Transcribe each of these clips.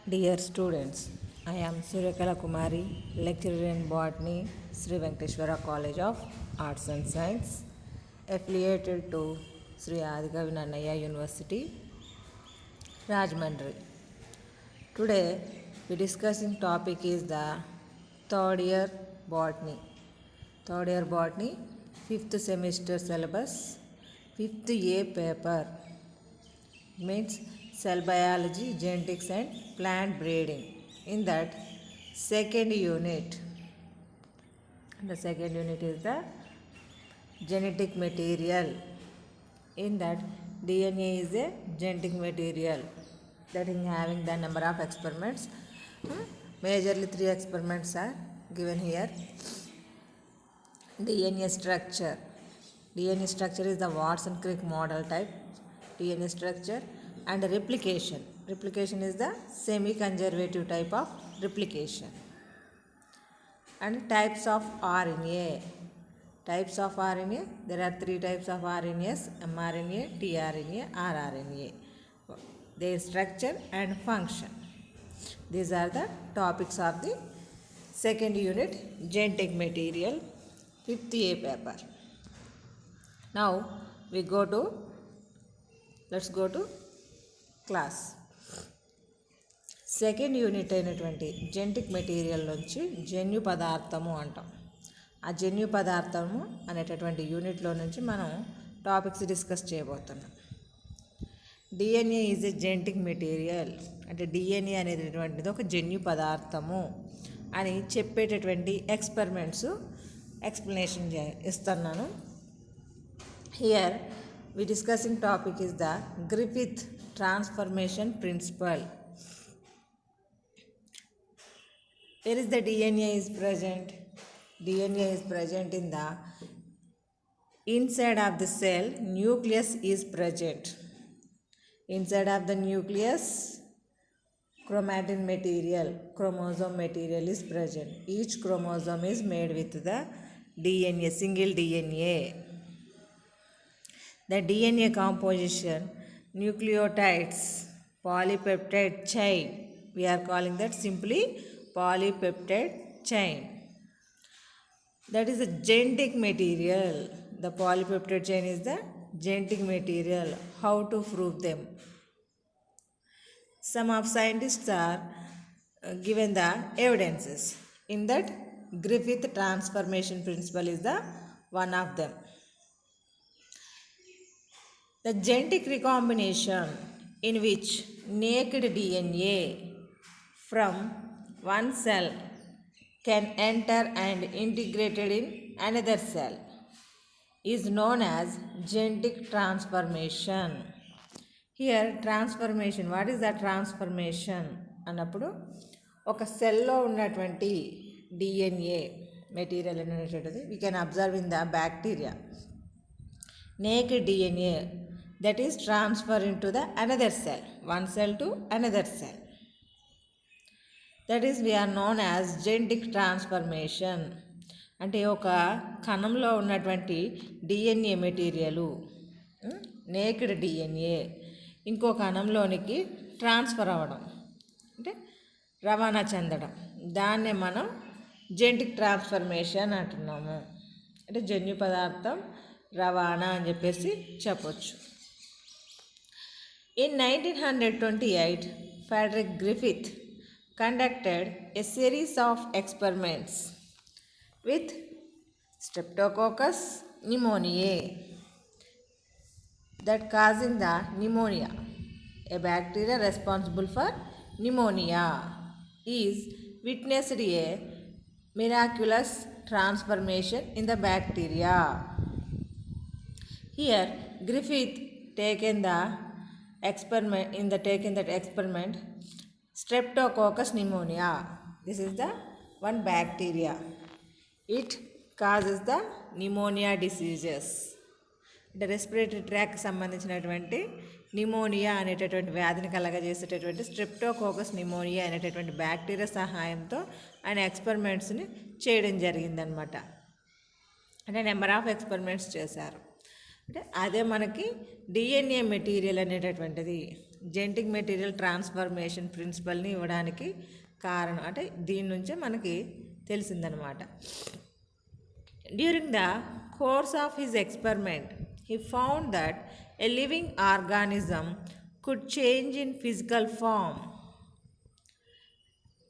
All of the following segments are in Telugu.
Dear students, I am Suryakala Kumari, lecturer in botany, Sri Venkateshwara College of Arts and Science, affiliated to Sri Adikavi Nannaya University, Rajahmundry. Today, we discussing topic is the third year botany. Third year botany, fifth semester syllabus, fifth A paper. Means cell biology, genetics and plant breeding. In that second unit, the second unit is the genetic material. In that DNA is a genetic material that is having the number of experiments. Majorly 3 experiments are given here. DNA structure. DNA structure is the Watson-Crick model type DNA structure, and replication. Replication is the semi-conservative type of replication. And types of RNA. Types of RNA, there are 3 types of RNAs: mRNA, tRNA, rRNA. Their structure and function. These are the topics of the second unit, genetic material, 5th A paper. Now let's go to class. Second unit అయినటువంటి జెనెటిక్ మెటీరియల్ నుంచి జన్యు పదార్థము అంటాం. ఆ జన్యు పదార్థము అనేటటువంటి యూనిట్లో నుంచి మనం టాపిక్స్ డిస్కస్ చేయబోతున్నాం. DNA is a genetic material, అంటే డిఎన్ఏ అనేటటువంటిది ఒక జన్యు పదార్థము అని చెప్పేటటువంటి ఎక్స్ప్లెనేషన్ ఇస్తున్నాను. Here we discussing topic is the Griffith transformation principle. Where is the DNA is present? DNA is present in the inside of the cell. Nucleus is present. Inside of the nucleus, chromatin material, chromosome material is present. Each chromosome is made with the DNA, single DNA. The DNA composition, nucleotides, polypeptide chain. We are calling that simply polypeptide chain. That is a genetic material. The polypeptide chain is the genetic material. How to prove them? Some of scientists are given the evidences. In that, Griffith transformation principle is the one of them. The genetic recombination in which naked DNA from one cell can enter and integrated in another cell is known as genetic transformation. Here transformation, what is the transformation? అన్నప్పుడు ఒక సెల్లో ఉన్నటువంటి DNA మెటీరియల్ అనేటువంటిది we can observe in the bacteria. Naked DNA that is transferred into the another cell, one cell to another cell. That is we are known as genetic transformation. అంటే ఒక కణంలో ఉన్నటువంటి డిఎన్ఏ మెటీరియలు, నేకెడ్ డిఎన్ఏ ఇంకో కణంలోనికి ట్రాన్స్ఫర్ అవ్వడం, అంటే రవాణా చెందడం, దాన్నే మనం జెనెటిక్ ట్రాన్స్ఫర్మేషన్ అంటున్నాము. అంటే జన్యు పదార్థం రవాణా అని చెప్పేసి చెప్పొచ్చు. In 1928, Frederick Griffith conducted a series of experiments with Streptococcus pneumoniae that causing the pneumonia. A bacteria responsible for pneumonia is witnessed a miraculous transformation in the bacteria. Here, Griffith taken that experiment Streptococcus pneumonia. This is the one bacteria. It causes the pneumonia diseases. The respiratory tract సంబంధించినటువంటి నిమోనియా అనేటటువంటి వ్యాధిని కలగజేసేటటువంటి స్ట్రెప్టోకోకస్ నిమోనియా అనేటటువంటి బ్యాక్టీరియా సహాయంతో ఆయన ఎక్స్పెరిమెంట్స్ని చేయడం జరిగిందనమాట. అంటే నెంబర్ ఆఫ్ ఎక్స్పెరిమెంట్స్ చేశారు. అంటే అదే మనకి డిఎన్ఏ మెటీరియల్ అనేటటువంటిది జెనెటిక్ మెటీరియల్ ట్రాన్స్ఫర్మేషన్ ప్రిన్సిపల్ని ఇవ్వడానికి కారణం. అంటే దీని నుంచే మనకి తెలిసిందనమాట. During the course of his experiment he found that a living organism could change in physical form.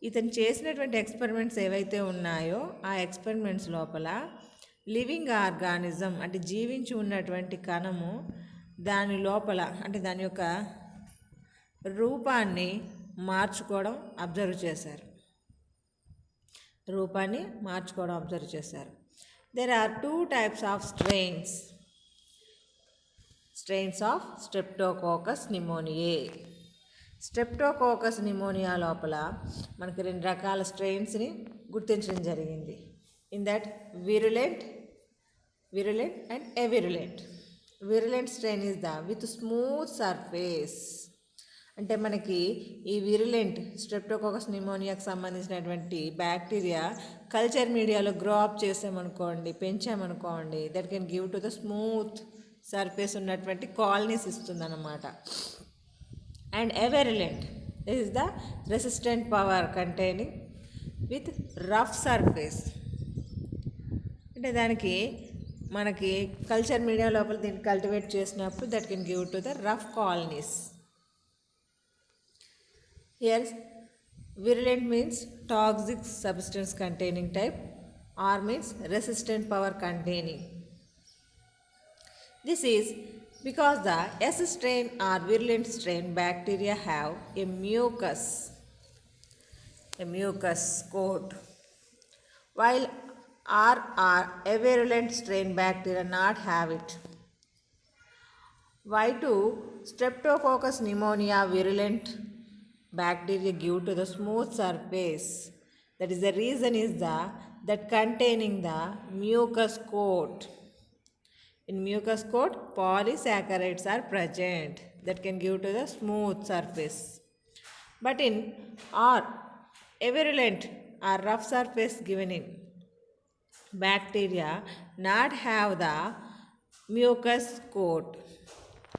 ఇతను చేసినటువంటి ఎక్స్పెరిమెంట్స్ ఏవైతే ఉన్నాయో ఆ ఎక్స్పెరిమెంట్స్ లోపల లివింగ్ ఆర్గానిజం అంటే జీవించి ఉన్నటువంటి కణము దాని లోపల అంటే దాని యొక్క రూపాన్ని మార్చుకోవడం అబ్జర్వ్ చేశారు. There are two types of strains of Streptococcus pneumoniae. Streptococcus pneumonia లోపల మనకి 2 రకాల స్ట్రెయిన్స్ని గుర్తించడం జరిగింది. In that virulent and avirulent. Virulent strain is the with smooth surface. అంటే మనకి ఈ విరులెంట్ స్ట్రెప్టోకోకస్ న్యూమోనియాకి సంబంధించినటువంటి బ్యాక్టీరియా కల్చర్ మీడియాలో గ్రో అప్ చేసామనుకోండి, పెంచామనుకోండి, that can give to the smooth surface ఉన్నటువంటి కాలనీస్ ఇస్తుందన్నమాట. And avirulent this is the resistant power containing with rough surface. అంటే దానికి మనకి కల్చర్ మీడియా లోపల దీన్ని కల్టివేట్ చేసినప్పుడు that can give to the rough colonies. Here virulent means toxic substance containing type, or means resistant power containing. This is because the S strain or virulent strain bacteria have a mucus coat, while R or avirulent strain bacteria not have it. Why do Streptococcus pneumonia virulent bacteria give to the smooth surface? That is the reason is that containing the mucus coat. In mucus coat polysaccharides are present that can give to the smooth surface. But in or avirulent or rough surface given in bacteria not have the mucus coat.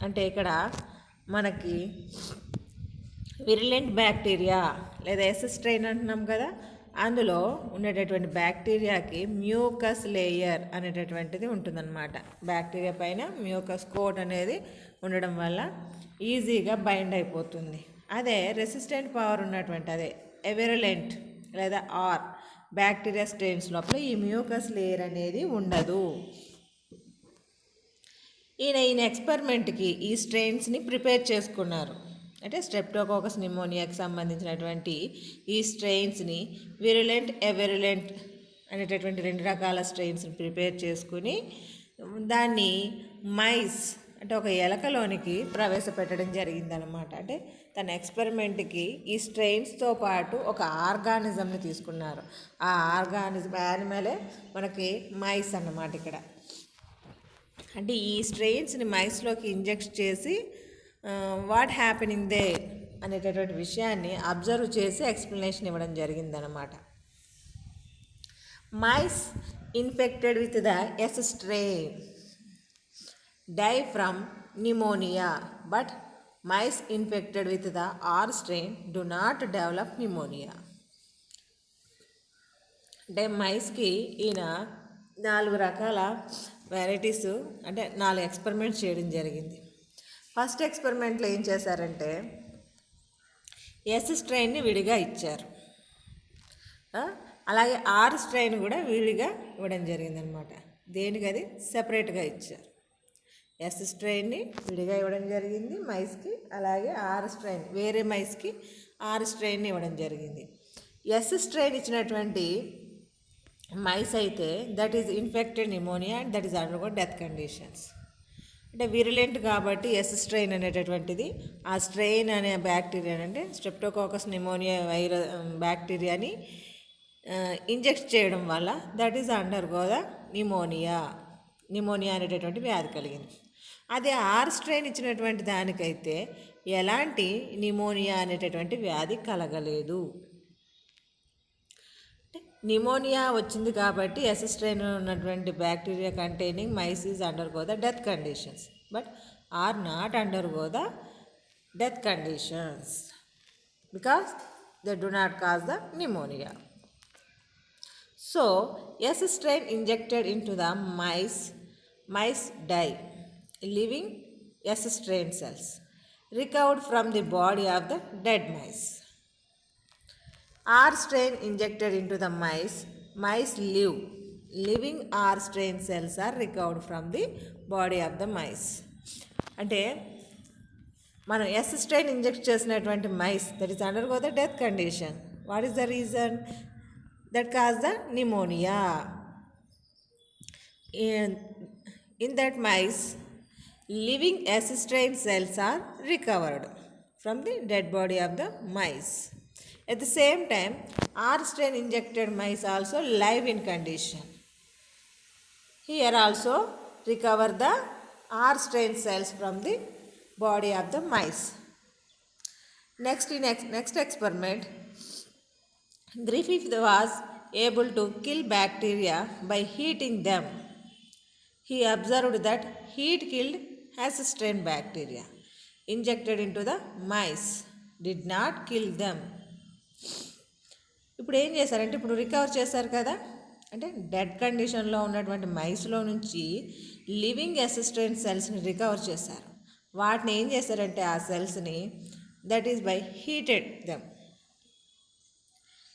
అంటే ఇక్కడ మనకి విరులెంట్ బ్యాక్టీరియా లేదా ఎస్ స్ట్రెయిన్ అంటున్నాం కదా, అందులో ఉండేటటువంటి బ్యాక్టీరియాకి మ్యూకస్ లేయర్ అనేటటువంటిది ఉంటుందన్నమాట. బ్యాక్టీరియా పైన మ్యూకస్ కోట్ అనేది ఉండడం వల్ల ఈజీగా బైండ్ అయిపోతుంది. అదే రెసిస్టెంట్ పవర్ ఉన్నటువంటి అదే ఎవిరులెంట్ లేదా ఆర్ బ్యాక్టీరియా స్ట్రెయిన్స్ లోపల ఈ మ్యూకస్ లేయర్ అనేది ఉండదు. ఈయన ఎక్స్పెరిమెంట్కి ఈ స్ట్రెయిన్స్ని ప్రిపేర్ చేసుకున్నారు. అంటే స్ట్రెప్టోకోకస్ న్యూమోనియాకి సంబంధించినటువంటి ఈ స్ట్రెయిన్స్ని విరులెంట్ ఎవిరులెంట్ అనేటటువంటి 2 రకాల స్ట్రెయిన్స్ని ప్రిపేర్ చేసుకుని దాన్ని మైస్ అంటే ఒక ఎలకలోనికి ప్రవేశపెట్టడం జరిగిందనమాట. అంటే తన ఎక్స్పెరిమెంట్కి ఈ స్ట్రెయిన్స్తో పాటు ఒక ఆర్గానిజంని తీసుకున్నారు. ఆ ఆర్గానిజం యానిమలే మనకి మైస్ అన్నమాట. ఇక్కడ అంటే ఈ స్ట్రెయిన్స్ని మైస్లోకి ఇంజెక్ట్ చేసి వాట్ హ్యాపెనింగ్ దే అనేటటువంటి విషయాన్ని అబ్జర్వ్ చేసి ఎక్స్ప్లెనేషన్ ఇవ్వడం జరిగిందనమాట. Mice infected with the S strain die from pneumonia, but mice infected with the R strain do not develop pneumonia. అంటే మైస్కి ఈయన 4 రకాల వెరైటీస్ అంటే 4 ఎక్స్పెరిమెంట్స్ చేయడం జరిగింది. ఫస్ట్ ఎక్స్పెరిమెంట్లో ఏం చేశారంటే ఎస్ స్ట్రెయిన్ని విడిగా ఇచ్చారు, అలాగే ఆర్ స్ట్రెయిన్ కూడా విడిగా ఇవ్వడం జరిగిందనమాట. దేనికి అది సెపరేట్గా ఇచ్చారు. ఎస్ స్ట్రెయిన్ని విడిగా ఇవ్వడం జరిగింది మైస్కి, అలాగే ఆర్ స్ట్రెయిన్ వేరే మైస్కి ఆర్ స్ట్రెయిన్ని ఇవ్వడం జరిగింది. ఎస్ స్ట్రెయిన్ ఇచ్చినటువంటి మైస్ అయితే that is infected pneumonia and that is undergo death conditions. అంటే విరులెంట్ కాబట్టి ఎస్ స్ట్రెయిన్ అనేటటువంటిది ఆ స్ట్రెయిన్ అనే బ్యాక్టీరియా అంటే స్ట్రెప్టోకోకస్ న్యూమోనియా బ్యాక్టీరియాని ఇంజెక్ట్ చేయడం వల్ల that is undergo the pneumonia అనేటటువంటి వ్యాధి కలిగింది. అదే ఆర్ స్ట్రెయిన్ ఇచ్చినటువంటి దానికైతే ఎలాంటి న్యూమోనియా అనేటటువంటి వ్యాధి కలగలేదు. న్యూమోనియా వచ్చింది కాబట్టి ఎస్ స్ట్రెయిన్ ఉన్నటువంటి bacteria containing mice is undergo the death conditions but are not undergo the death conditions because they do not cause the pneumonia. So, S strain injected into the mice die, leaving S strain cells recovered from the body of the dead mice. R strain injected into the mice live. Living R strain cells are recovered from the body of the mice. అంటే మనం ఎస్ స్ట్రెయిన్ ఇంజెక్ట్ చేసినటువంటి mice that is undergo the death condition. What is the reason that cause the pneumonia? In that mice, living S strain cells are recovered from the dead body of the mice. At the same time, R strain injected mice also live in condition. Here also recover the R strain cells from the body of the mice. Next experiment, Griffith was able to kill bacteria by heating them. He observed that heat killed S strain bacteria injected into the mice did not kill them. ఇప్పుడు ఏం చేశారంటే ఇప్పుడు రికవర్ చేశారు కదా, అంటే డెడ్ కండిషన్లో ఉన్నటువంటి మైస్లో నుంచి లివింగ్ ఎస్ స్ట్రెయిన్ సెల్స్ని రికవర్ చేశారు. వాటిని ఏం చేశారంటే ఆ సెల్స్ని that is by heated them,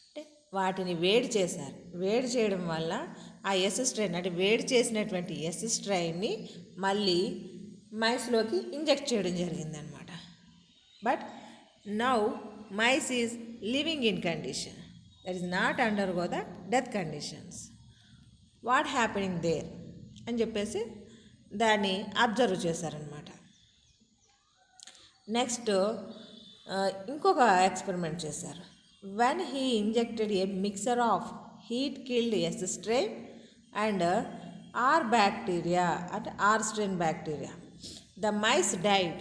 అంటే వాటిని వేడి చేశారు. వేడి చేయడం వల్ల ఆ ఎస్ స్ట్రెయిన్ అంటే వేడి చేసినటువంటి ఎస్ స్ట్రెయిన్ని మళ్ళీ మైస్లోకి ఇంజెక్ట్ చేయడం జరిగిందనమాట. But now mice is living in condition, that is not undergo the death conditions. What happening there అని చెప్పేసి దాన్ని అబ్జర్వ్ చేశారనమాట. నెక్స్ట్ ఇంకొక ఎక్స్పెరిమెంట్ చేశారు. When he injected a mixer of heat killed S strain and R bacteria అంటే R strain bacteria, the mice died.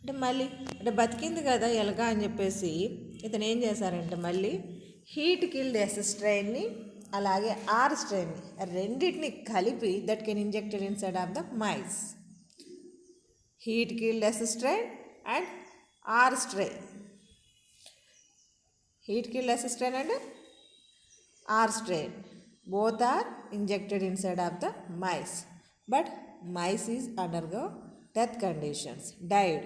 అంటే మళ్ళీ అంటే బతికింది కదా ఎలాగా అని చెప్పేసి ఇతను ఏం చేశారంటే మళ్ళీ హీట్ కిల్డ్ ఎస్ స్ట్రెయిన్ని అలాగే ఆర్ స్ట్రెయిన్ని రెండింటిని కలిపి that can injected inside of the mice. Heat killed S strain and R strain, heat killed S strain and R strain both are injected inside of the mice, but mice is undergo death conditions, died.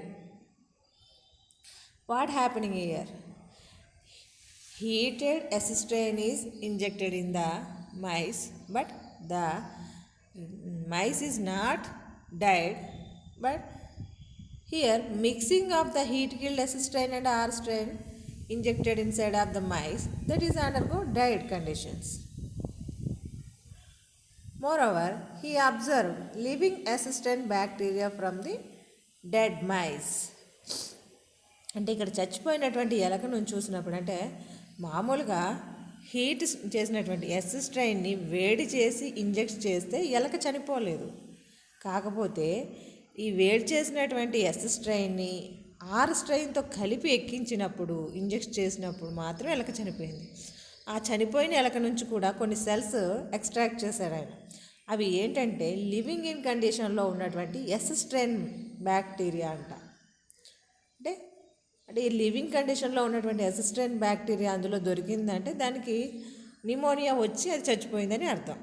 What happening here? Heated S strain is injected in the mice, but the mice is not died, but here mixing of the heat killed S strain and R strain injected inside of the mice, that is undergo died conditions. Moreover, he observed living S strain bacteria from the dead mice. అంటే ఇక్కడ చచ్చిపోయినటువంటి ఎలక నుంచి చూసినప్పుడు అంటే మామూలుగా హీట్ చేసినటువంటి ఎస్ స్ట్రెయిన్ని వేడి చేసి ఇంజెక్ట్ చేస్తే ఎలక చనిపోలేదు. కాకపోతే ఈ వేడి చేసినటువంటి ఎస్ స్ట్రెయిన్ని ఆర్ స్ట్రెయిన్తో కలిపి ఎక్కించినప్పుడు ఇంజెక్ట్ చేసినప్పుడు మాత్రం ఎలక చనిపోయింది. ఆ చనిపోయిన ఎలక నుంచి కూడా కొన్ని సెల్స్ ఎక్స్ట్రాక్ట్ చేశాడు ఆయన. అవి ఏంటంటే లివింగ్ ఇన్ కండిషన్లో ఉన్నటువంటి ఎస్ స్ట్రెయిన్ బ్యాక్టీరియా అంట. అంటే అంటే ఈ లివింగ్ కండిషన్లో ఉన్నటువంటి ఎస్ స్ట్రెయిన్ బ్యాక్టీరియా అందులో దొరికిందంటే దానికి న్యూమోనియా వచ్చి అది చచ్చిపోయిందని అర్థం.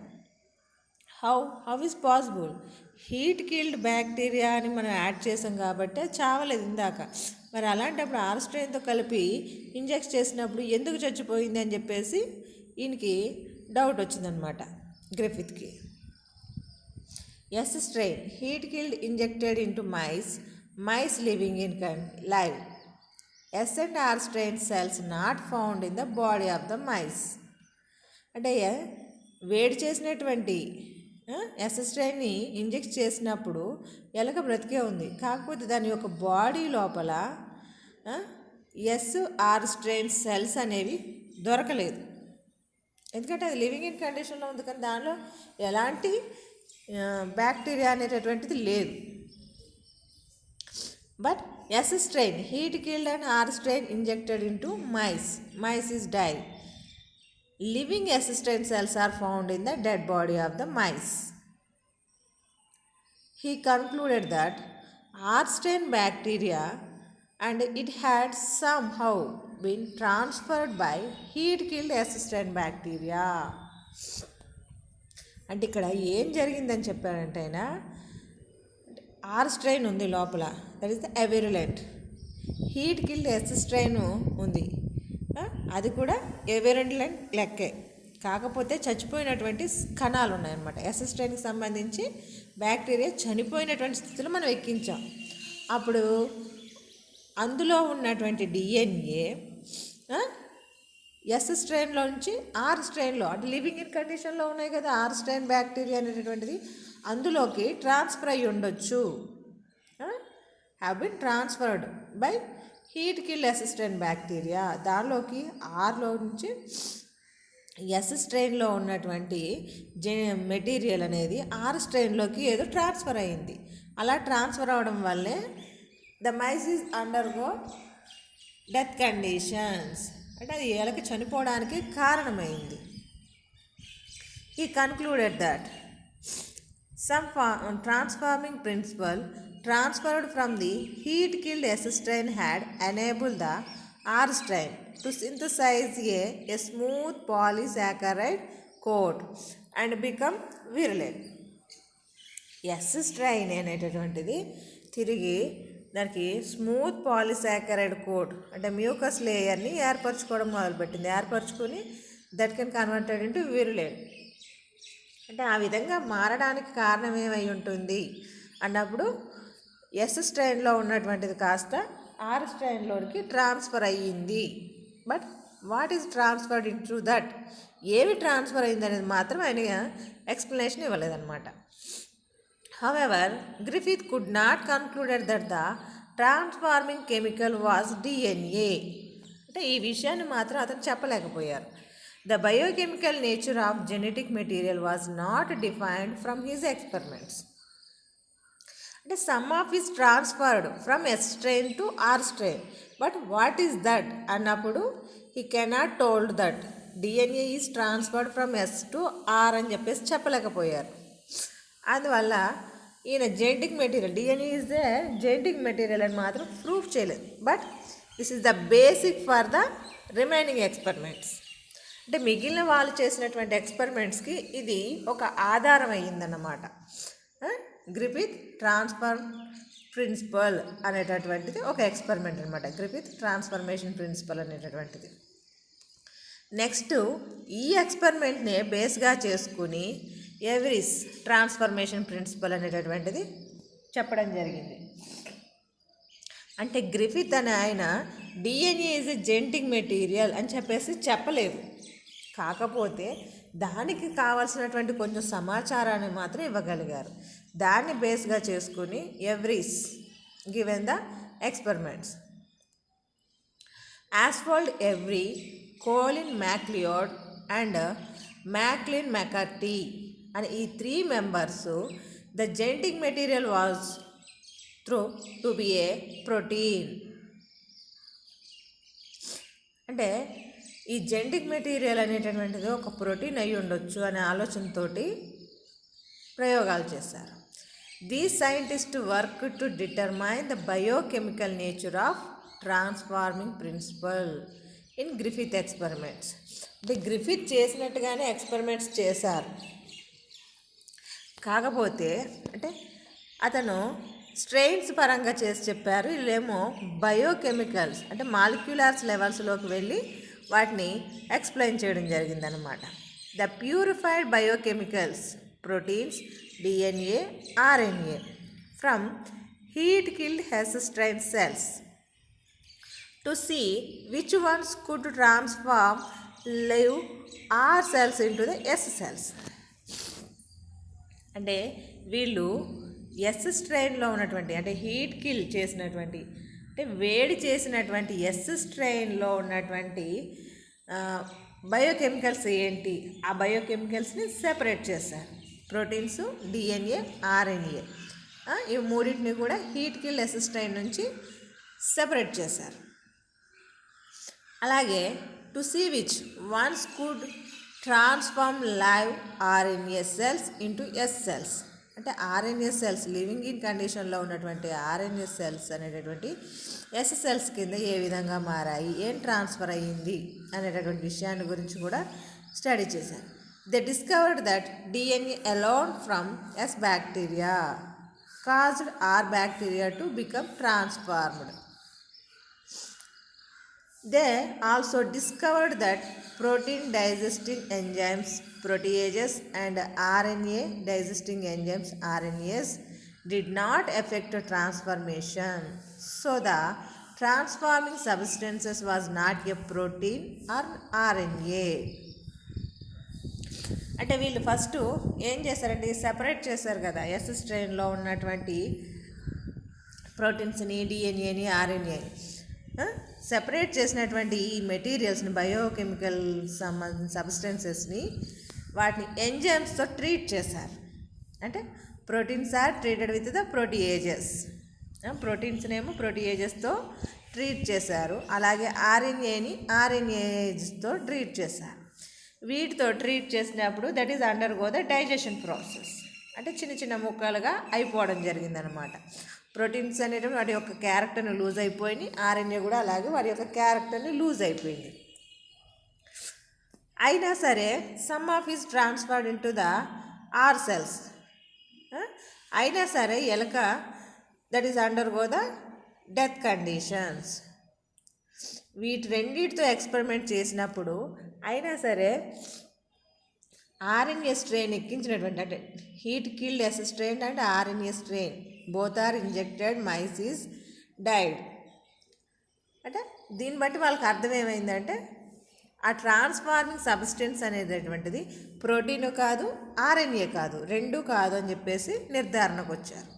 How is possible? Heat killed bacteria అని మనం యాడ్ చేసాం కాబట్టి చావలేదు ఇందాక. మరి అలాంటప్పుడు ఆర్ స్ట్రెయిన్తో కలిపి ఇంజెక్ట్ చేసినప్పుడు ఎందుకు చచ్చిపోయింది అని చెప్పేసి ఈయనకి డౌట్ వచ్చిందనమాట గ్రిఫిత్కి. S strain heat killed injected into mice living in live. S and R strain cells not found in the body of the mice. అంటే వేడి చేసినటువంటి ఎస్ స్ట్రెయిన్ని ఇంజెక్ట్ చేసినప్పుడు ఎలక బ్రతికే ఉంది, కాకపోతే దాని యొక్క బాడీ లోపల ఎస్ ఆర్ స్ట్రెయిన్ సెల్స్ అనేవి దొరకలేదు. ఎందుకంటే అది లివింగ్ ఇన్ కండిషన్లో ఉంది, కానీ దానిలో ఎలాంటి బ్యాక్టీరియా అనేటటువంటిది లేదు. But S strain heat killed and R strain injected into mice is die. Living S strain cells are found in the dead body of the mice. He concluded that R strain bacteria and it had somehow been transferred by heat killed S strain bacteria. అంటే ఇక్కడ ఏం జరిగిందని చెప్పారంటే ఆయన ఆర్ స్ట్రెయిన్ ఉంది లోపల, that is the avirulent. Heat killed S strain ఉంది, అది కూడా ఎవిరులెంట్ లెక్కే. కాకపోతే చచ్చిపోయినటువంటి కణాలు ఉన్నాయన్నమాట. ఎస్ స్ట్రెయిన్కి సంబంధించి బ్యాక్టీరియా చనిపోయినటువంటి స్థితిలో మనం ఎక్కించాం. అప్పుడు అందులో ఉన్నటువంటి డిఎన్ఏ ఎస్ స్ట్రెయిన్లో నుంచి ఆర్ స్ట్రెయిన్లో, అంటే లివింగ్ ఇన్ కండిషన్లో ఉన్నాయి కదా ఆర్ స్ట్రెయిన్ బ్యాక్టీరియా అనేటటువంటిది, అందులోకి ట్రాన్స్ఫర్ అయ్యి ఉండొచ్చు. Have been transferred by heat killed S strain bacteria. దానిలోకి ఆర్లో నుంచి ఎస్ స్ట్రెయిన్లో ఉన్నటువంటి మెటీరియల్ అనేది ఆర్ స్ట్రెయిన్లోకి ఏదో ట్రాన్స్ఫర్ అయ్యింది. అలా ట్రాన్స్ఫర్ అవ్వడం వల్లే the mice is undergo death conditions, అంటే అది ఏళ్ళకి చనిపోవడానికి కారణమైంది. ఈ concluded that some transforming principle transferred from the heat killed S strain had enabled the R strain to synthesize a smooth polysaccharide coat and become virulent. S strain అనేటటువంటిది తిరిగి దానికి స్మూత్ పాలిసాకరైడ్ కోట్ అంటే మ్యూకస్ లేయర్ని ఏర్పరచుకోవడం మొదలుపెట్టింది. ఏర్పరచుకొని that can converted into virulent. అంటే ఆ విధంగా మారడానికి కారణం ఏమై ఉంటుంది అన్నప్పుడు ఎస్ స్ట్రెయిన్లో ఉన్నటువంటిది కాస్త ఆర్ స్ట్రెయిన్లోనికి ట్రాన్స్ఫర్ అయ్యింది. But what is transferred in to that, ఏమి ట్రాన్స్ఫర్ అయింది అనేది మాత్రం ఆయన ఎక్స్ప్లెనేషన్ ఇవ్వలేదన్నమాట. However Griffith could not concluded that the transforming chemical was DNA. అంటే ఈ విషయాన్ని మాత్రం అతను చెప్పలేకపోయారు. The biochemical nature of genetic material was not defined from his experiments. The sum of is transferred from S strain to R strain. But what is that? Annapudu he cannot told that DNA is transferred from S to R అని చెప్పేసి చెప్పలేకపోయారు. అందువల్ల ఈయన genetic material DNA is the genetic material అని మాత్రం ప్రూఫ్ చేయలేదు. But this is the basic for the remaining experiments. అంటే మిగిలిన వాళ్ళు చేసినటువంటి ఎక్స్పెరిమెంట్స్కి ఇది ఒక ఆధారం అయ్యిందన్నమాట. గ్రిఫిత్ ట్రాన్స్ఫర్ ప్రిన్సిపల్ అనేటటువంటిది ఒక ఎక్స్పెరిమెంట్ అనమాట. గ్రిఫిత్ ట్రాన్స్ఫర్మేషన్ ప్రిన్సిపల్ అనేటటువంటిది. నెక్స్ట్ ఈ ఎక్స్పెరిమెంట్ని బేస్గా చేసుకుని ఎవరీస్ ట్రాన్స్ఫర్మేషన్ ప్రిన్సిపల్ అనేటటువంటిది చెప్పడం జరిగింది. అంటే గ్రిఫిత్ అనే ఆయన DNA is a genetic material అని చెప్పేసి చెప్పలేదు. కాకపోతే దానికి కావాల్సినటువంటి కొంచెం సమాచారాన్ని మాత్రం ఇవ్వగలిగారు. దాన్ని బేస్గా చేసుకుని Avery's given the experiments. Oswald Avery, Colin MacLeod and Maclyn McCarty అని ఈ 3 members the genetic material was through to be a protein. అంటే ఈ జెనెటిక్ మెటీరియల్ అనేటటువంటిది ఒక ప్రోటీన్ అయి ఉండొచ్చు అనే ఆలోచనతోటి ప్రయోగాలు చేశారు. These scientist work to determine the biochemical nature of transforming principle in Griffith experiments. అంటే గ్రిఫిత్ చేసినట్టుగానే ఎక్స్పెరిమెంట్స్ చేశారు. కాకపోతే అంటే అతను స్ట్రెయిన్స్ పరంగా చేసి చెప్పారు, వీళ్ళేమో బయోకెమికల్స్ అంటే మాలిక్యులర్స్ లెవెల్స్లోకి వెళ్ళి వాటిని ఎక్స్ప్లెయిన్ చేయడం జరిగిందనమాట. The purified biochemicals proteins DNA RNA from heat killed S strain cells to see which ones could transform live R cells into the S cells. అంటే వీళ్ళు ఎస్ స్ట్రెయిన్లో ఉన్నటువంటి అంటే హీట్ కిల్ చేసినటువంటి అంటే వేడి చేసినటువంటి ఎస్ స్ట్రెయిన్లో ఉన్నటువంటి బయోకెమికల్స్ ఏంటి, ఆ బయోకెమికల్స్ని సెపరేట్ చేశారు. ప్రోటీన్స్ డిఎన్ఏ ఆర్ఎన్ఏ ఈ మూడింటిని కూడా హీట్ కిల్ ఎస్ స్ట్రెయిన్ నుంచి సెపరేట్ చేశారు. అలాగే to see which ones could transform live RNA cells into S cells అంటే అంటే ఆర్ఎన్ఎస్ సెల్స్ లివింగ్ ఇన్ కండిషన్లో ఉన్నటువంటి ఆర్ఎన్ఎస్ సెల్స్ అనేటటువంటి ఎస్ సెల్స్ కింద ఏ విధంగా మారాయి, ఏం ట్రాన్స్ఫర్ అయ్యింది అనేటటువంటి విషయాన్ని గురించి కూడా స్టడీ చేశారు. They discovered that DNA alone from S bacteria caused R bacteria to become transformed. They also discovered that protein digesting enzymes, proteases, and RNA digesting enzymes, RNAs, did not affect transformation. So the transforming substances was not a protein or RNA. అంటే వీళ్ళు ఫస్ట్ ఏం చేశారంటే సెపరేట్ చేశారు కదా ఎస్ స్ట్రెయిన్లో ఉన్నటువంటి ప్రోటీన్స్ని, డిఎన్ఏని, ఆర్ఎన్ఏని. సెపరేట్ చేసినటువంటి ఈ మెటీరియల్స్ని, బయోకెమికల్ సబ్స్టెన్సెస్ని వాటిని ఎంజైమ్స్తో ట్రీట్ చేశారు. అంటే proteins are treated with the proteases, ప్రోటీన్స్నేమో ప్రోటీయేజెస్తో ట్రీట్ చేశారు. అలాగే ఆర్ఎన్ఏని ఆర్ఎన్ఏస్తో ట్రీట్ చేశారు. వీటితో ట్రీట్ చేసినప్పుడు that is undergo the digestion process. అంటే చిన్న చిన్న ముక్కలుగా అయిపోవడం జరిగిందనమాట. ప్రోటీన్స్ అనేవి వాటి యొక్క క్యారెక్టర్ని లూజ్ అయిపోయింది, ఆర్ఎన్ఏ కూడా అలాగే వాటి యొక్క క్యారెక్టర్ని లూజ్ అయిపోయింది. అయినా సరే some of is transferred in to the R cells. అయినా సరే ఎలక that is undergo the death conditions. వీటి రెండింటితో ఎక్స్పెరిమెంట్ చేసినప్పుడు అయినా సరే ఆర్ఎన్ఏ స్ట్రెయిన్ ఎక్కించినటువంటి, అంటే heat killed S strain and RNA strain both are injected, mice is died. అంటే దీన్ని బట్టి వాళ్ళకి అర్థం ఏమైందంటే ఆ ట్రాన్స్ఫార్మింగ్ సబ్స్టెన్స్ అనేటటువంటిది ప్రోటీన్ కాదు, ఆర్ఎన్ఏ కాదు, రెండు కాదు అని చెప్పేసి నిర్ధారణకు వచ్చారు.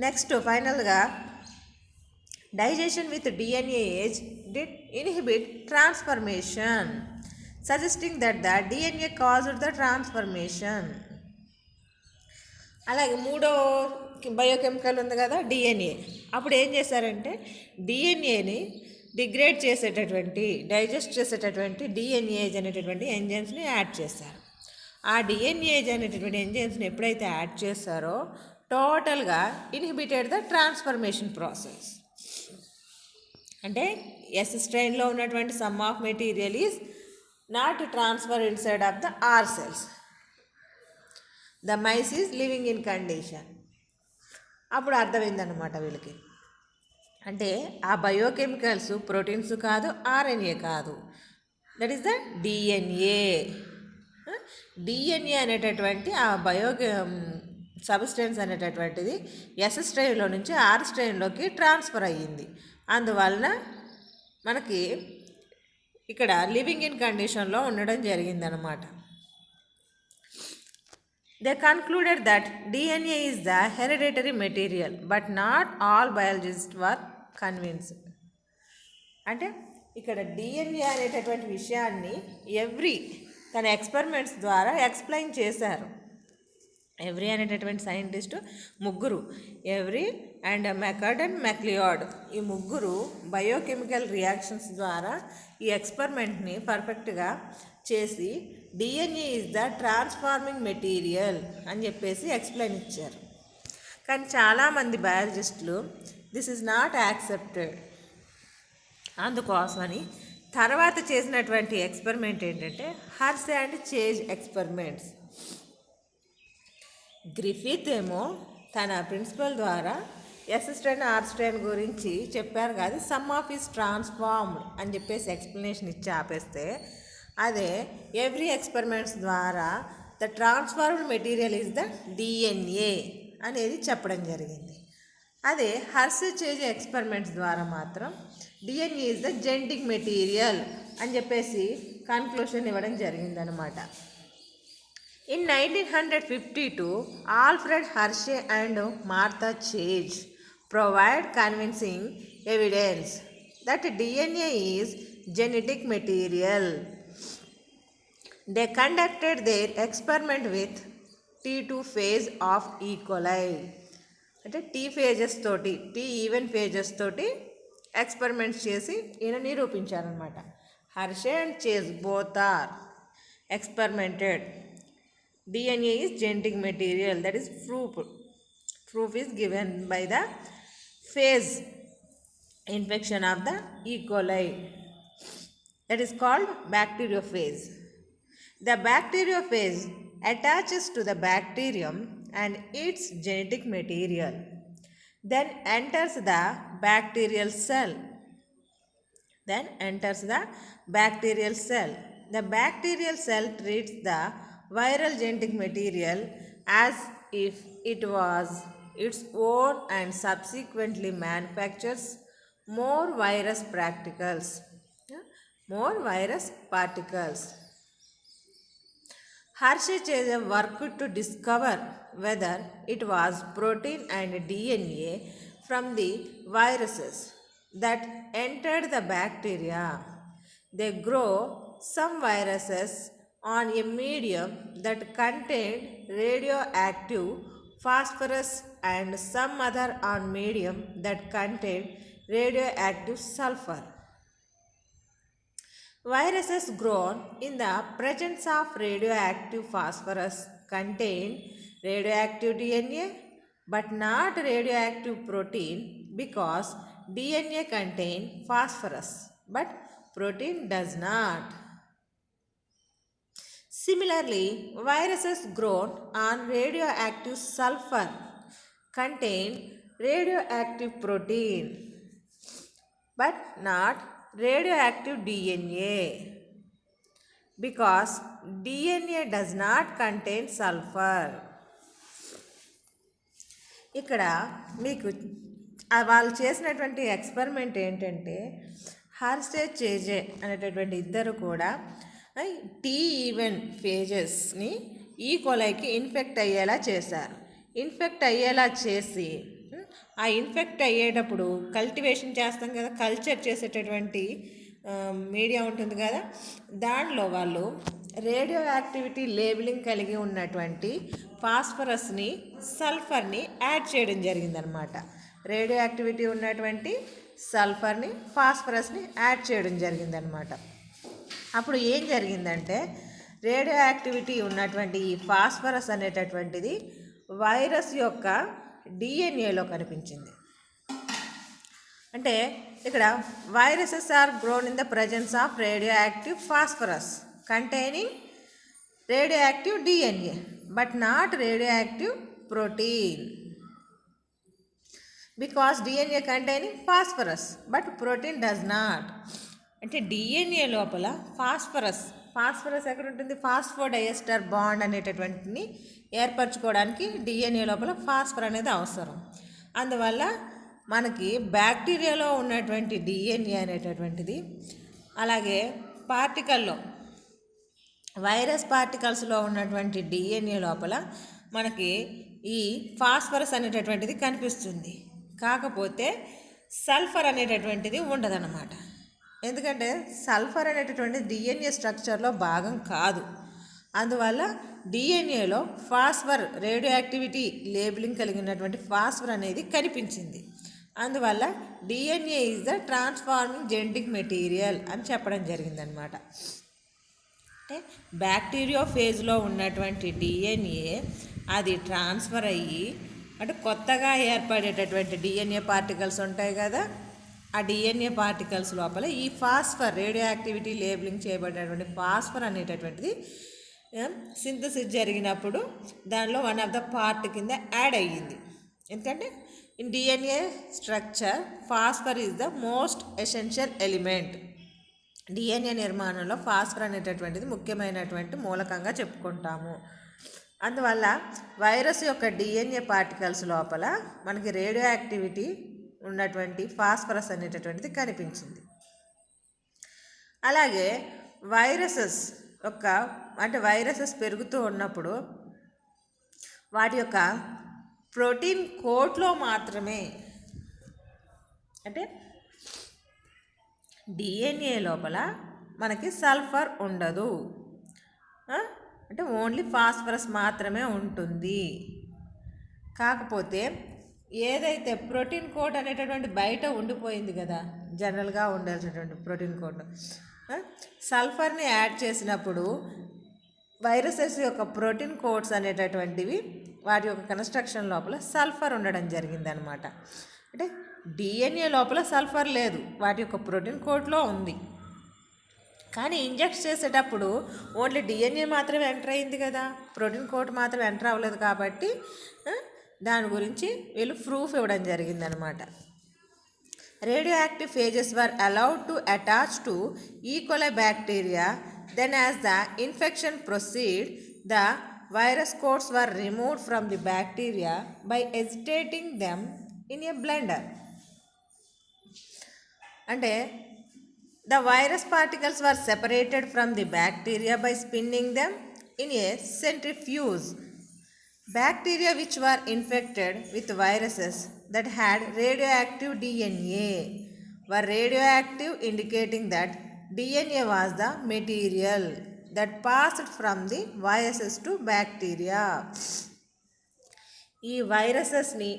నెక్స్ట్ ఫైనల్గా digestion with DNA age did inhibit transformation, suggesting that the DNA caused the transformation. అలాగే మూడో బయోకెమికల్ ఉంది కదా డిఎన్ఏ. అప్పుడు ఏం చేశారంటే డిఎన్ఏని డిగ్రేడ్ చేసేటటువంటి, డైజెస్ట్ చేసేటటువంటి డిఎన్ఏజ్ అనేటటువంటి ఎంజైమ్స్ని యాడ్ చేశారు. ఆ డిఎన్ఏజ్ అనేటటువంటి ఎంజైమ్స్ని ఎప్పుడైతే యాడ్ చేశారో టోటల్గా ఇన్హిబిటెడ్ ద ట్రాన్స్ఫర్మేషన్ ప్రాసెస్. అంటే ఎస్ స్ట్రెయిన్లో ఉన్నటువంటి some of material is not transfer inside of the R cells. The mice is living in condition. అప్పుడు అర్థమైందన్నమాట వీళ్ళకి. అంటే ఆ బయోకెమికల్స్ ప్రోటీన్స్ కాదు, ఆర్ఎన్ఏ కాదు, that is the DNA. DNA అనేటటువంటి ఆ సబ్స్టెన్స్ అనేటటువంటిది ఎస్ స్ట్రెయిన్లో నుంచి ఆర్ స్ట్రెయిన్లోకి ట్రాన్స్ఫర్ అయ్యింది. అందువలన మనకి ఇక్కడ లివింగ్ ఇన్ కండిషన్లో ఉండడం జరిగిందనమాట. They concluded that DNA is the hereditary material but not all biologist were convinced. అంటే ఇక్కడ డిఎన్ఏ అనేటటువంటి విషయాన్ని తన ఎక్స్పెరిమెంట్స్ ద్వారా ఎక్స్ప్లెయిన్ చేశారు. ఎవ్రీ అనేటటువంటి సైంటిస్టు ముగ్గురు, ఎవ్రీ అండ్ మెకార్డ్ అండ్ మెక్లియాడ్, ఈ ముగ్గురు బయోకెమికల్ రియాక్షన్స్ ద్వారా ఈ ఎక్స్పెరిమెంట్ని పర్ఫెక్ట్గా చేసి DNA is the transforming material అని చెప్పేసి ఎక్స్ప్లెయిన్ ఇచ్చారు. కానీ చాలామంది బయాలజిస్టులు దిస్ ఈజ్ నాట్ యాక్సెప్టెడ్. అందుకోసమని తర్వాత చేసినటువంటి ఎక్స్పెరిమెంట్ ఏంటంటే Hershey and chase experiments. Griffith ఏమో తన ప్రిన్సిపల్ ద్వారా ఎస్ స్ట్రెయిన్ ఆర్ స్ట్రెయిన్ గురించి చెప్పారు కాదు, సమ్ ఆఫ్ ఈజ్ ట్రాన్స్ఫార్మ్డ్ అని చెప్పేసి ఎక్స్ప్లెనేషన్ ఇచ్చి ఆపేస్తే, అదే ఎవ్రీ ఎక్స్పెరిమెంట్స్ ద్వారా the transformed material is the DNA అనేది చెప్పడం జరిగింది. అదే హర్షే చేజ్ ఎక్స్పెరిమెంట్స్ ద్వారా మాత్రం DNA is the genetic material అని చెప్పేసి కన్క్లూషన్ ఇవ్వడం జరిగిందనమాట. In 1952, Alfred Hershey and Martha Chase provide convincing evidence that DNA is genetic material. They conducted their experiment with T2 phase of E. coli. అంటే టీ ఫేజెస్ తోటి, టీ ఈవెన్ ఫేజెస్ తోటి ఎక్స్పెరిమెంట్స్ చేసి ఈయన నిరూపించారనమాట. Hershey and Chase both are experimented DNA is genetic material, that is proof. Proof is given by the phase infection of the E. coli, that is called bacteriophage. The bacteriophage attaches to the bacterium and its genetic material, then enters the bacterial cell. The bacterial cell treats the viral genetic material as if it was its own and subsequently manufactures more virus particles. Hershey worked to discover whether it was protein and DNA from the viruses that entered the bacteria. They grow some viruses on a medium that contained radioactive phosphorus and some other on medium that contained radioactive sulfur. Viruses grown in the presence of radioactive phosphorus contain radioactive DNA but not radioactive protein, because DNA contains phosphorus but protein does not. Similarly, viruses grown on radioactive sulfur contain radioactive protein but not radioactive DNA, because DNA does not contain sulfur. ఇక్కడ మీకు వాళ్ళు చేసినటువంటి ఎక్స్పెరిమెంట్ ఏంటంటే, హర్షే చేజే అనేటటువంటి ఇద్దరు కూడా టీ ఈవెన్ ఫేజెస్ని ఈ కొలైకి ఇన్ఫెక్ట్ అయ్యేలా చేశారు. ఇన్ఫెక్ట్ అయ్యేలా చేసి ఆ ఇన్ఫెక్ట్ అయ్యేటప్పుడు కల్టివేషన్ చేస్తాం కదా, కల్చర్ చేసేటటువంటి మీడియా ఉంటుంది కదా, దానిలో వాళ్ళు రేడియో యాక్టివిటీ లేబులింగ్ కలిగి ఉన్నటువంటి ఫాస్ఫరస్ని, సల్ఫర్ని యాడ్ చేయడం జరిగిందనమాట. రేడియో యాక్టివిటీ ఉన్నటువంటి సల్ఫర్ని, ఫాస్ఫరస్ని యాడ్ చేయడం జరిగిందనమాట. అప్పుడు ఏం జరిగిందంటే, రేడియో యాక్టివిటీ ఉన్నటువంటి ఈ ఫాస్ఫరస్ అనేటటువంటిది వైరస్ యొక్క డిఎన్ఏలో కనిపించింది. అంటే ఇక్కడ viruses are grown in the presence of radioactive phosphorus containing radioactive DNA but not radioactive protein, because DNA containing phosphorus but protein does not. అంటే డిఎన్ఏ లోపల ఫాస్ఫరస్ ఎక్కడ ఉంటుంది? ఫాస్ఫోడైఎస్టర్ బాండ్ అనేటటువంటిని ఏర్పరచుకోవడానికి డిఎన్ఏ లోపల ఫాస్ఫర్ అనేది అవసరం. అందువల్ల మనకి బ్యాక్టీరియాలో ఉన్నటువంటి డిఎన్ఏ అనేటటువంటిది, అలాగే పార్టికల్లో వైరస్ పార్టికల్స్లో ఉన్నటువంటి డిఎన్ఏ లోపల మనకి ఈ ఫాస్ఫరస్ అనేటటువంటిది కనిపిస్తుంది. కాకపోతే సల్ఫర్ అనేటటువంటిది ఉండదన్నమాట. ఎందుకంటే సల్ఫర్ అనేటటువంటి డిఎన్ఏ స్ట్రక్చర్లో భాగం కాదు. అందువల్ల డిఎన్ఏలో ఫాస్ఫర్, రేడియో యాక్టివిటీ లేబులింగ్ కలిగినటువంటి ఫాస్ఫర్ అనేది కనిపించింది. అందువల్ల DNA is the transforming genetic material అని చెప్పడం జరిగిందనమాట. అంటే బ్యాక్టీరియో ఫేజ్లో ఉన్నటువంటి డిఎన్ఏ అది ట్రాన్స్ఫర్ అయ్యి, అంటే కొత్తగా ఏర్పడేటటువంటి డిఎన్ఏ పార్టికల్స్ ఉంటాయి కదా, ఆ డిఎన్ఏ పార్టికల్స్ లోపల ఈ ఫాస్ఫర్, రేడియో యాక్టివిటీ లేబులింగ్ చేయబడినటువంటి ఫాస్ఫర్ అనేటటువంటిది సింథసిస్ జరిగినప్పుడు దానిలో వన్ ఆఫ్ ద పార్ట్ కింద యాడ్ అయ్యింది. ఎందుకంటే in DNA structure phosphor is the most essential element. DNA నిర్మాణంలో ఫాస్ఫర్ అనేటటువంటిది ముఖ్యమైనటువంటి మూలకంగా చెప్పుకుంటాము. అందువల్ల వైరస్ యొక్క డిఎన్ఏ పార్టికల్స్ లోపల మనకి రేడియో యాక్టివిటీ ఉన్నటువంటి ఫాస్ఫరస్ అనేటటువంటిది కనిపించింది. అలాగే వైరసెస్ పెరుగుతూ ఉన్నప్పుడు వాటి యొక్క ప్రోటీన్ కోట్లో మాత్రమే, అంటే డిఎన్ఏ లోపల మనకి సల్ఫర్ ఉండదు, అంటే ఓన్లీ ఫాస్ఫరస్ మాత్రమే ఉంటుంది. కాకపోతే ఏదైతే ప్రోటీన్ కోట్ అనేటటువంటి బయట ఉండిపోయింది కదా, జనరల్గా ఉండాల్సినటువంటి ప్రోటీన్ కోట్, సల్ఫర్ని యాడ్ చేసినప్పుడు వైరసెస్ యొక్క ప్రోటీన్ కోడ్స్ అనేటటువంటివి వాటి యొక్క కన్స్ట్రక్షన్ లోపల సల్ఫర్ ఉండడం జరిగిందనమాట. అంటే డిఎన్ఏ లోపల సల్ఫర్ లేదు, వాటి యొక్క ప్రోటీన్ కోడ్లో ఉంది. కానీ ఇంజెక్ట్ చేసేటప్పుడు ఓన్లీ డిఎన్ఏ మాత్రమే ఎంటర్ అయింది కదా, ప్రోటీన్ కోడ్ మాత్రం ఎంటర్ అవ్వలేదు. కాబట్టి దాని గురించి వీళ్ళు ప్రూఫ్ ఇవ్వడం జరిగిందనమాట. Radioactive phages were allowed to attach to E. coli bacteria. Then as the infection proceeded, the virus coats were removed from the bacteria by agitating them in a blender. అంటే the virus particles were separated from the bacteria by spinning them in a centrifuge. Bacteria which were infected with viruses that had radioactive DNA were radioactive, indicating that DNA was the material that passed from the viruses to bacteria. ఈ వైరసెస్ని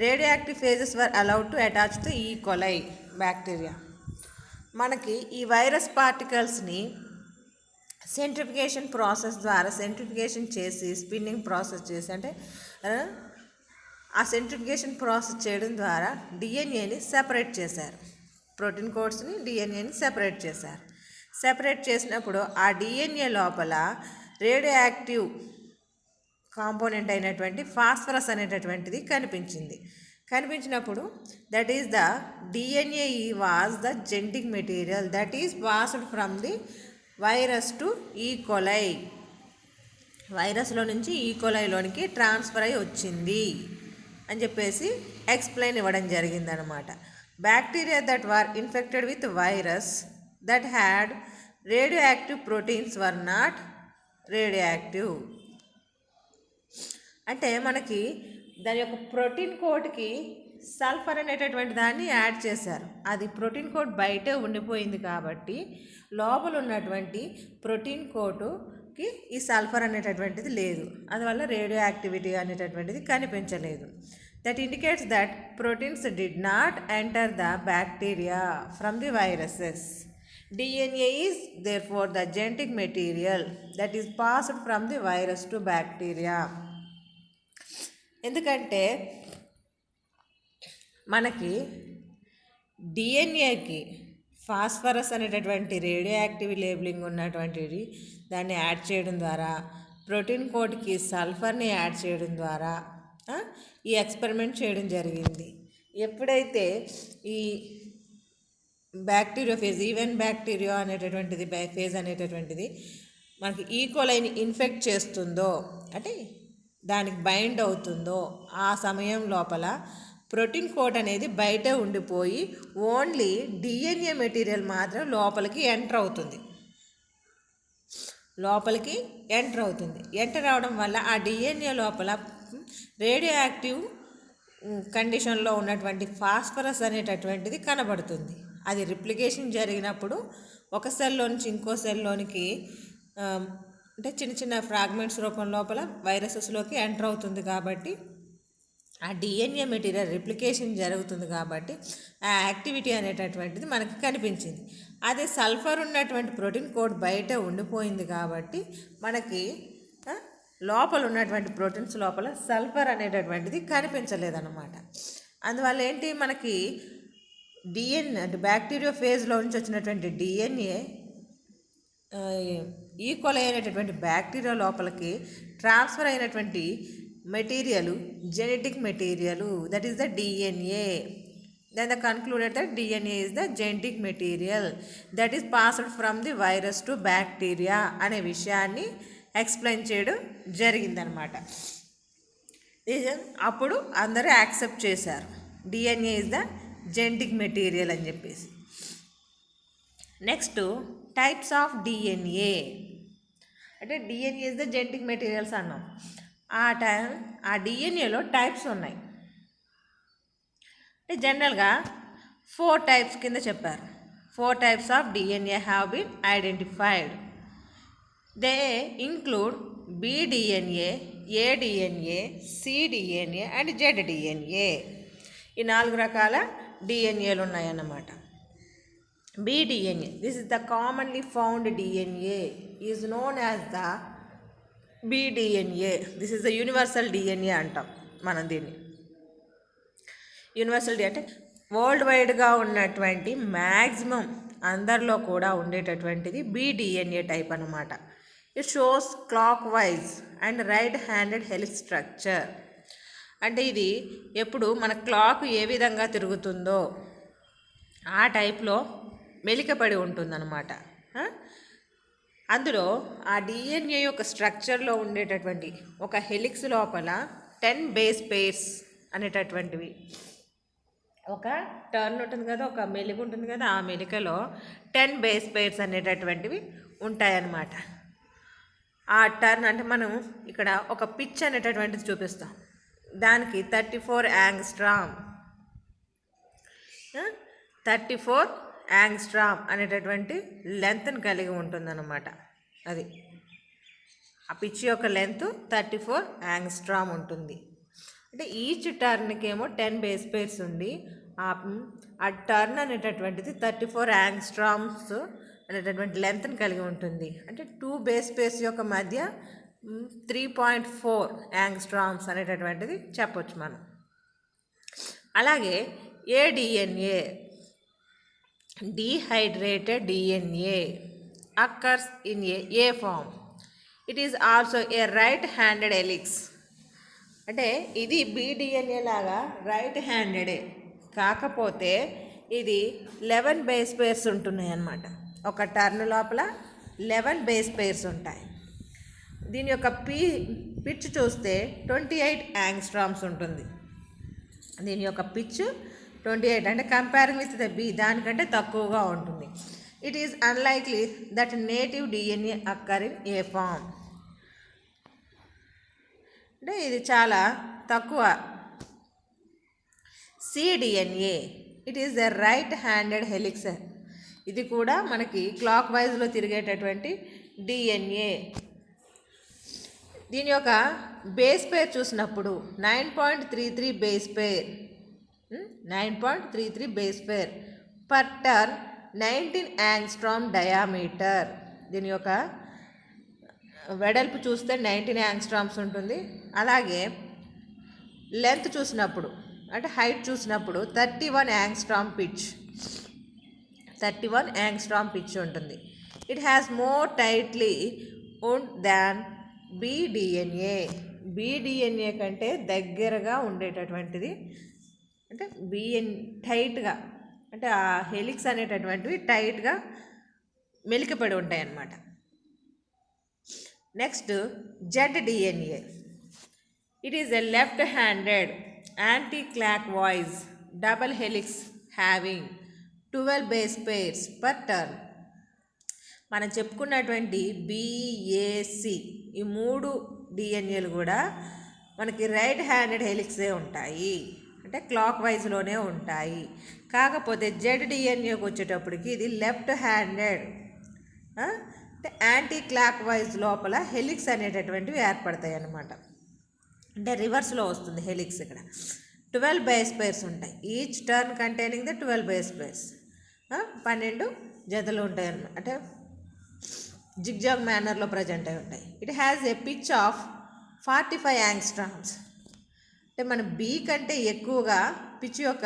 radioactive phages were allowed to attach to ఈ కొలై బ్యాక్టీరియా. మనకి ఈ వైరస్ పార్టికల్స్ని సెంట్రిఫికేషన్ ప్రాసెస్ ద్వారా సెంట్రిఫికేషన్ చేసి స్పిన్నింగ్ ప్రాసెస్ చేసి, అంటే ఆ సెంట్రిఫికేషన్ ప్రాసెస్ చేయడం ద్వారా డిఎన్ఏని సెపరేట్ చేశారు. ప్రోటీన్ కోడ్స్ని డిఎన్ఏని సెపరేట్ చేశారు. సెపరేట్ చేసినప్పుడు ఆ డిఎన్ఏ లోపల రేడియోయాక్టివ్ కాంపోనెంట్ అయినటువంటి ఫాస్ఫరస్ అనేటటువంటిది కనిపించినప్పుడు that is the DNA was the genetic material that is passed from the virus to ఈ కొలై. వైరస్లో నుంచి ఈ కొలైలోనికి ట్రాన్స్ఫర్ అయి వచ్చింది అని చెప్పేసి ఎక్స్ప్లెయిన్ ఇవ్వడం జరిగిందనమాట. Bacteria that were infected with virus that had radioactive proteins were not radioactive. అంటే మనకి దాని యొక్క ప్రోటీన్ కోడ్కి సల్ఫర్ అనేటటువంటి దాన్ని యాడ్ చేశారు. అది ప్రోటీన్ కోడ్ బయటే ఉండిపోయింది కాబట్టి లోపల ఉన్నటువంటి ప్రోటీన్ కోడ్కి ఈ సల్ఫర్ అనేటటువంటిది లేదు. అందువల్ల రేడియో యాక్టివిటీ అనేటటువంటిది కనిపించలేదు. That indicates that proteins did not enter the bacteria from the viruses. DNA is therefore the genetic material that is passed from the virus to bacteria. ఎందుకంటే మనకి డిఎన్ఏకి ఫాస్ఫరస్ అనేటటువంటి రేడియో యాక్టివ్ లేబులింగ్ ఉన్నటువంటిది దాన్ని యాడ్ చేయడం ద్వారా, ప్రోటీన్ కోడ్కి సల్ఫర్ని యాడ్ చేయడం ద్వారా ఈ ఎక్స్పెరిమెంట్ చేయడం జరిగింది. ఎప్పుడైతే ఈ బ్యాక్టీరియా ఫేజ్, ఈవెన్ బ్యాక్టీరియా అనేటటువంటిది ఫేజ్ అనేటటువంటిది మనకి ఈకోలైని ఇన్ఫెక్ట్ చేస్తుందో, అంటే దానికి బైండ్ అవుతుందో, ఆ సమయం లోపల ప్రోటీన్ కోడ్ అనేది బయటే ఉండిపోయి ఓన్లీ డిఎన్ఏ మెటీరియల్ మాత్రం లోపలికి ఎంటర్ అవుతుంది. ఎంటర్ అవడం వల్ల ఆ డిఎన్ఏ లోపల రేడియో యాక్టివ్ కండిషన్లో ఉన్నటువంటి ఫాస్ఫరస్ అనేటటువంటిది కనబడుతుంది. అది రిప్లికేషన్ జరిగినప్పుడు ఒక సెల్లో నుంచి ఇంకో సెల్లోనికి అంటే చిన్న చిన్న ఫ్రాగ్మెంట్స్ రూపం లోపల వైరసెస్లోకి ఎంటర్ అవుతుంది. కాబట్టి ఆ డిఎన్ఏ మెటీరియల్ రిప్లికేషన్ జరుగుతుంది. కాబట్టి ఆ యాక్టివిటీ అనేటటువంటిది మనకి కనిపించింది. అదే సల్ఫర్ ఉన్నటువంటి ప్రోటీన్ కోడ్ బయట ఉండిపోయింది కాబట్టి మనకి లోపల ఉన్నటువంటి ప్రోటీన్స్ లోపల సల్ఫర్ అనేటటువంటిది కనిపించలేదన్నమాట. అందువల్ల ఏంటి, మనకి డిఎన్ఏ అంటే బ్యాక్టీరియా ఫేజ్లో నుంచి వచ్చినటువంటి డిఎన్ఏ ఈకోలై అయినటువంటి బ్యాక్టీరియా లోపలికి ట్రాన్స్ఫర్ అయినటువంటి material genetic material, that is the DNA. Then they concluded that DNA is the genetic material that is passed from the virus to bacteria అనే విషయాన్ని ఎక్స్ప్లెయిన్ చేయడం జరిగిందనమాట. అప్పుడు అందరూ యాక్సెప్ట్ చేశారు DNA is the genetic material అని చెప్పేసి. Next types of DNA. అంటే DNA is the genetic materials అన్నాం. ఆ డిఎన్ఏలో టైప్స్ ఉన్నాయి. జనరల్గా 4 టైప్స్ కింద చెప్పారు. 4 types of DNA have been identified. They include B DNA, A DNA, C DNA and Z DNA. ఈ 4 రకాల డిఎన్ఏలు ఉన్నాయన్నమాట. bDNA, this is the commonly found DNA, is known as the bDNA. This is the universal DNA అంటాం మనం దీన్ని. యూనివర్సల్ డి అంటే వరల్డ్ వైడ్గా ఉన్నటువంటి మ్యాక్సిమం అందరిలో కూడా ఉండేటటువంటిది bDNA టైప్ అనమాట. It shows clock wise and right handed helix structure. అంటే ఇది ఎప్పుడు మన క్లాక్ ఏ విధంగా తిరుగుతుందో ఆ టైప్లో మెలికపడి ఉంటుందన్నమాట. అందులో ఆ DNA యొక్క స్ట్రక్చర్లో ఉండేటటువంటి ఒక హెలిక్స్ లోపల 10 బేస్ పెయిర్స్ అనేటటువంటివి, ఒక టర్న్ ఉంటుంది కదా, ఒక మెలిక ఉంటుంది కదా, ఆ మెలికలో 10 బేస్ పెయిర్స్ అనేటటువంటివి ఉంటాయన్నమాట. ఆ టర్న్ అంటే మనం ఇక్కడ ఒక పిచ్ అనేటటువంటిది చూపిస్తాం, దానికి 34 యాంగ్స్ట్రామ్ 34 యాంగ్స్ట్రామ్ అనేటటువంటి లెంత్ని కలిగి ఉంటుందన్నమాట. అది ఆ పిచ్ యొక్క లెంత్ 34 యాంగ్స్ట్రామ్ ఉంటుంది. అంటే ఈచ్ టర్న్కి ఏమో 10 బేస్ పెయిర్స్ ఉండి ఆ టర్న్ అనేటటువంటిది 34 యాంగ్స్ట్రామ్స్ అనేటటువంటి లెంత్ని కలిగి ఉంటుంది. అంటే 2 బేస్ పెయిర్స్ యొక్క మధ్య 3.4 యాంగ్స్ట్రామ్స్ అనేటటువంటిది చెప్పొచ్చు మనం. అలాగే DNA, dehydrated DNA, occurs in A form. It is also a right-handed helix. అంటే ఇది bDNA లాగా రైట్ హ్యాండెడే, కాకపోతే ఇది 11 బేస్ పెయిర్స్ ఉంటున్నాయి అన్నమాట. ఒక టర్న్ లోపల 11 బేస్ పెయిర్స్ ఉంటాయి. దీని యొక్క పిచ్ చూస్తే 28 యాంగ్స్ట్రామ్స్ ఉంటుంది. దీని యొక్క పిచ్ 28 అంటే కంపేరింగ్ విత్ ద బి దానికంటే తక్కువగా ఉంటుంది. It is unlikely that native DNA occur in a form. అంటే ఇది చాలా తక్కువ. cDNA, it is the right handed helix. ఇది కూడా మనకి క్లాక్ వైజ్లో తిరిగేటటువంటి DNA. దీని యొక్క బేస్ పేర్ చూసినప్పుడు 9.33 బేస్ పేర్ 9.33 బేస్ పేర్ పర్ టర్న్ 19 యాంగ్స్ట్రామ్ డయామీటర్. దీని యొక్క వెడల్పు చూస్తే 19 యాంగ్స్ట్రామ్స్ ఉంటుంది. అలాగే లెంత్ చూసినప్పుడు అంటే హైట్ చూసినప్పుడు 31 యాంగ్స్ట్రామ్ పిచ్ 31 యాంగ్స్ట్రామ్ పిచ్ ఉంటుంది. It has more tightly wound than bDNA. bDNA కంటే దగ్గరగా ఉండేటటువంటిది అంటే టైట్గా, అంటే ఆ హెలిక్స్ అనేటటువంటివి టైట్గా మెలికపడి ఉంటాయి అన్నమాట. Next zDNA. It is a left handed anti clock wise double helix having 12 base pairs per turn. మనం చెప్పుకున్నటువంటి BAC ఈ 3 DNAలు కూడా మనకి రైట్ హ్యాండెడ్ హెలిక్సే ఉంటాయి, అంటే క్లాక్ వైజ్లోనే ఉంటాయి. కాకపోతే zDNAకి వచ్చేటప్పటికి ఇది లెఫ్ట్ హ్యాండెడ్, అంటే యాంటీ క్లాక్ వైజ్ లోపల హెలిక్స్ అనేటటువంటివి ఏర్పడతాయి అన్నమాట. అంటే రివర్స్లో వస్తుంది హెలిక్స్. ఇక్కడ 12 బేస్ పెయిర్స్ ఉంటాయి. Each turn containing the 12 base pairs. 12 జతలు ఉంటాయి అన్నమాట, అంటే జిగ్జాగ్ మేనర్లో ప్రజెంట్ అయి ఉంటాయి. It has A pitch of 45 angstroms. అంటే మన బి కంటే ఎక్కువగా పిచ్ యొక్క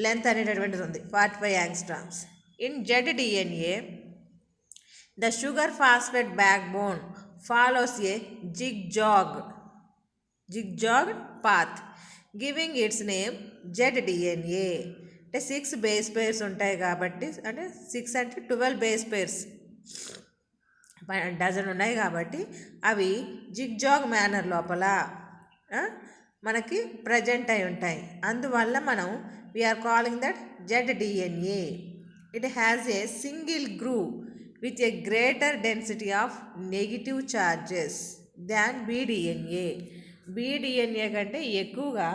లెంత్ అనేటటువంటిది ఉంది, 45 angstroms. In zDNA the sugar phosphate backbone follows a zigzag path, giving its name zDNA. అంటే 6 బేస్ పెయిర్స్ ఉంటాయి కాబట్టి, అంటే 6 అంటే 12 బేస్ పెయిర్స్ డజన్ ఉన్నాయి కాబట్టి అవి జిగ్జాగ్ మేనర్ లోపల మనకి ప్రజెంట్ అయి ఉంటాయి. అందువల్ల మనం we are calling that zDNA. It has a single groove with a greater density of negative charges than bDNA. bDNA కంటే ఎక్కువగా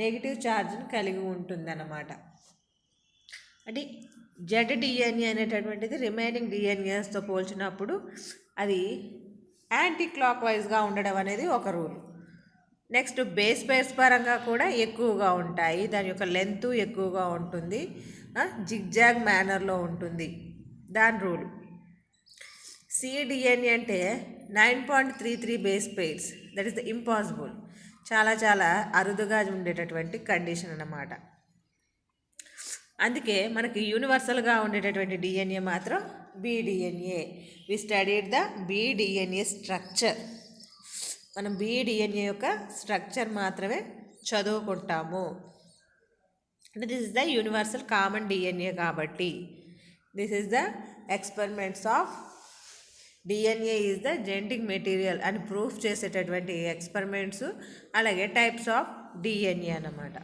నెగిటివ్ ఛార్జ్ని కలిగి ఉంటుందన్నమాట. అంటే zDNA అనేటటువంటిది రిమైనింగ్ DNAస్తో పోల్చినప్పుడు అది యాంటీ క్లాక్ వైజ్గా ఉండడం అనేది ఒక రూల్. నెక్స్ట్ బేస్ పెయిర్స్ పరంగా కూడా ఎక్కువగా ఉంటాయి, దాని యొక్క లెంత్ ఎక్కువగా ఉంటుంది. జిగ్జాగ్ మేనర్లో ఉంటుంది, దాని రూల్. cDNA అంటే 9.33 base pairs, that is the impossible, చాలా చాలా అరుదుగా ఉండేటటువంటి కండిషన్ అన్నమాట. అందుకే మనకి యూనివర్సల్గా ఉండేటటువంటి డిఎన్ఏ మాత్రం B DNA. We studied the B DNA structure. మనం బీడిఎన్ఏ యొక్క స్ట్రక్చర్ మాత్రమే చదువుకుంటాము. అంటే this is the universal common DNA కాబట్టి. This is the experiments of DNA is the genetic material అని ప్రూఫ్ చేసేటటువంటి ఎక్స్పెరిమెంట్స్, అలాగే టైప్స్ ఆఫ్ డిఎన్ఏ అన్నమాట.